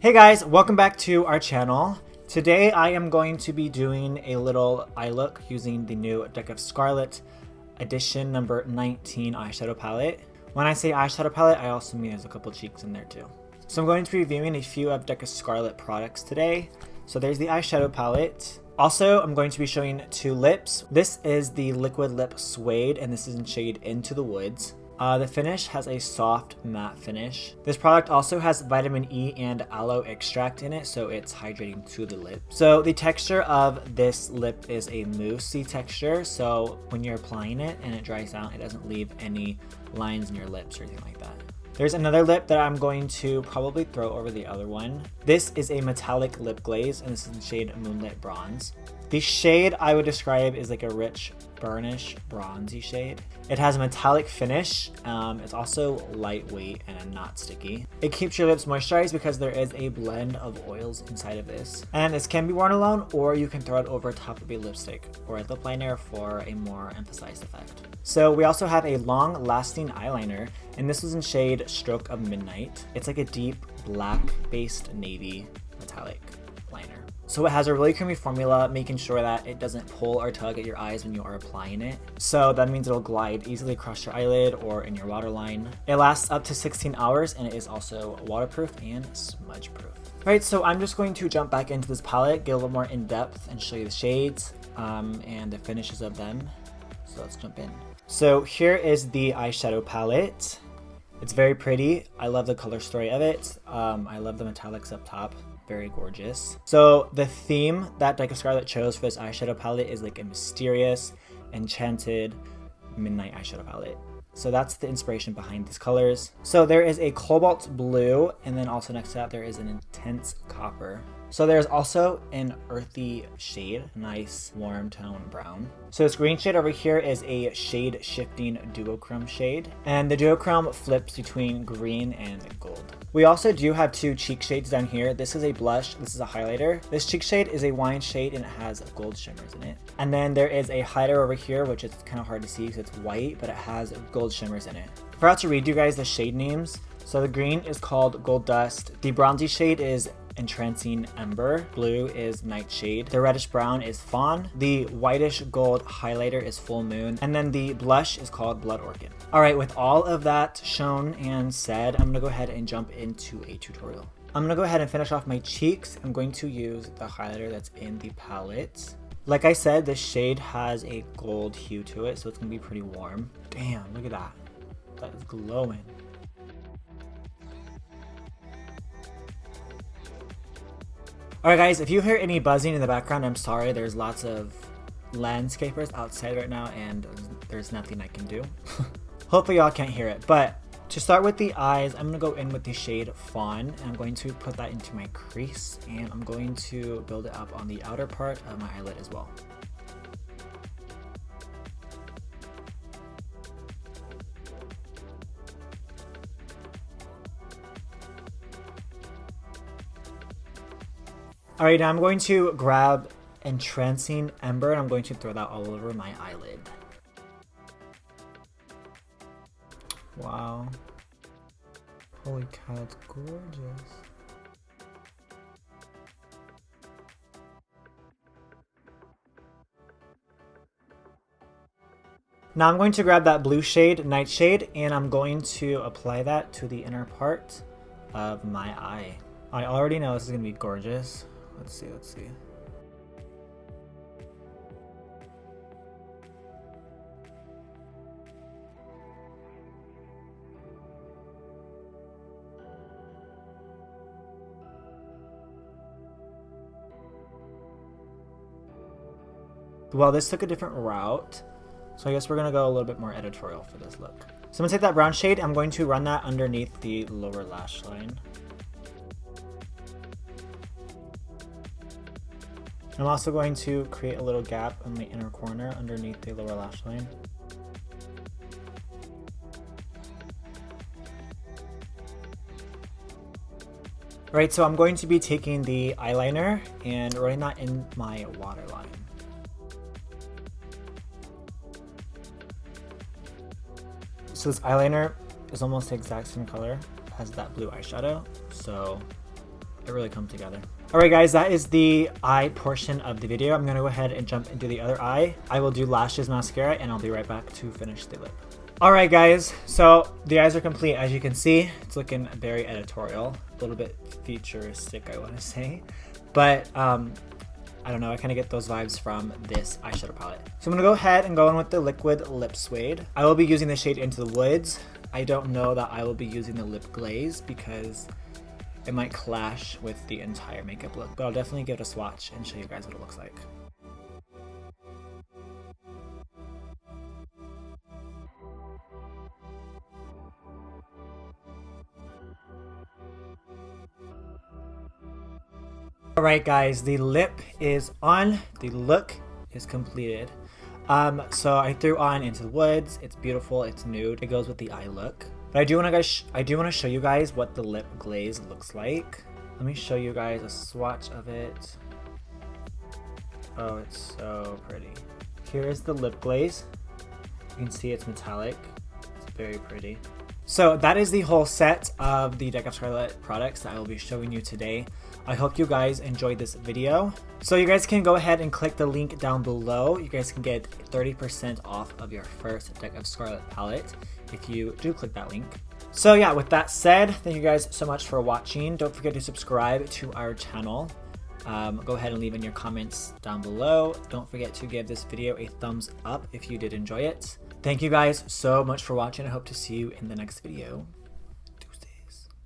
Hey guys, welcome back to our channel. Today I am going to be doing a little eye look using the new Deck of Scarlet edition number 19 eyeshadow palette. When I say eyeshadow palette, I also mean there's a couple cheeks in there too. So I'm going to be reviewing a few of Deck of Scarlet products today. So there's the eyeshadow palette. Also, I'm going to be showing two lips. This is the Liquid Lip Suede, and this is in shade Into the Woods. The finish has a soft matte finish. This product also has vitamin E and aloe extract in it, so it's hydrating to the lip. So the texture of this lip is a moussey texture, so when you're applying it and it dries out, it doesn't leave any lines in your lips or anything like that. There's another lip that I'm going to probably throw over the other one. This is a metallic lip glaze, and this is in shade Moonlit Bronze. The shade I would describe is like a rich burnish bronzy shade. It has a metallic finish. It's also lightweight and not sticky. It keeps your lips moisturized because there is a blend of oils inside of this. And this can be worn alone, or you can throw it over top of a lipstick or a lip liner for a more emphasized effect. So we also have a long lasting eyeliner, and this was in shade Stroke of Midnight. It's like a deep black based navy metallic liner. So it has a really creamy formula, making sure that it doesn't pull or tug at your eyes when you are applying it. So that means it'll glide easily across your eyelid or in your waterline. It lasts up to 16 hours and it is also waterproof and smudge proof. Alright, so I'm just going to jump back into this palette, get a little more in depth and show you the shades and the finishes of them. So let's jump in. So here is the eyeshadow palette. It's very pretty. I love the color story of it. I love the metallics up top. Very gorgeous. So the theme that Deck of Scarlet chose for this eyeshadow palette is like a mysterious, enchanted midnight eyeshadow palette. So that's the inspiration behind these colors. So there is a cobalt blue, and then also next to that there is an intense copper. So there's also an earthy shade, nice warm tone brown. So this green shade over here is a shade shifting duochrome shade, and the duochrome flips between green and gold. We also do have two cheek shades down here. This is a blush, this is a highlighter. This cheek shade is a wine shade and it has gold shimmers in it. And then there is a highlighter over here, which is kind of hard to see because it's white, but it has gold shimmers in it. I forgot to read you guys the shade names. So the green is called Gold Dust. The bronzy shade is Entrancing Ember. Blue is Nightshade. The reddish brown is Fawn. The whitish gold highlighter is Full Moon. And then the blush is called Blood Orchid. Alright, with all of that shown and said, I'm going to go ahead and jump into a tutorial. I'm going to go ahead and finish off my cheeks. I'm going to use the highlighter that's in the palette. Like I said, this shade has a gold hue to it, so it's going to be pretty warm. Damn, look at that. That is glowing. Alright guys, if you hear any buzzing in the background, I'm sorry. There's lots of landscapers outside right now and there's nothing I can do. Hopefully y'all can't hear it. But to start with the eyes, I'm going to go in with the shade Fawn, and I'm going to put that into my crease, and I'm going to build it up on the outer part of my eyelid as well. Alright, now I'm going to grab Entrancing Ember and I'm going to throw that all over my eyelid. Wow. Holy cow, it's gorgeous. Now I'm going to grab that blue shade, Nightshade, and I'm going to apply that to the inner part of my eye. I already know this is going to be gorgeous. Let's see. Well, this took a different route, so I guess we're going to go a little bit more editorial for this look. So I'm going to take that brown shade, I'm going to run that underneath the lower lash line. I'm also going to create a little gap in the inner corner underneath the lower lash line. Alright, so I'm going to be taking the eyeliner and running that in my waterline. So this eyeliner is almost the exact same color as that blue eyeshadow, so it really comes together. Alright guys, that is the eye portion of the video. I'm going to go ahead and jump into the other eye. I will do lashes, mascara, and I'll be right back to finish the lip. Alright guys, so the eyes are complete. As you can see, it's looking very editorial, a little bit futuristic I want to say, but I don't know, I kind of get those vibes from this eyeshadow palette. So I'm going to go ahead and go in with the liquid lip suede. I will be using the shade Into the Woods. I don't know that I will be using the lip glaze because it might clash with the entire makeup look, but I'll definitely give it a swatch and show you guys what it looks like. Alright guys, the lip is on, the look is completed. So I threw on Into the Woods. It's beautiful, it's nude, it goes with the eye look. But I do want to show you guys what the lip glaze looks like. Let me show you guys a swatch of it. Oh, it's so pretty. Here is the lip glaze. You can see it's metallic. It's very pretty. So that is the whole set of the Deck of Scarlet products that I will be showing you today. I hope you guys enjoyed this video. So you guys can go ahead and click the link down below. You guys can get 30% off of your first Deck of Scarlet palette if you do click that link. So yeah, with that said, thank you guys so much for watching. Don't forget to subscribe to our channel. Go ahead and leave in your comments down below. Don't forget to give this video a thumbs up if you did enjoy it. Thank you guys so much for watching. I hope to see you in the next video.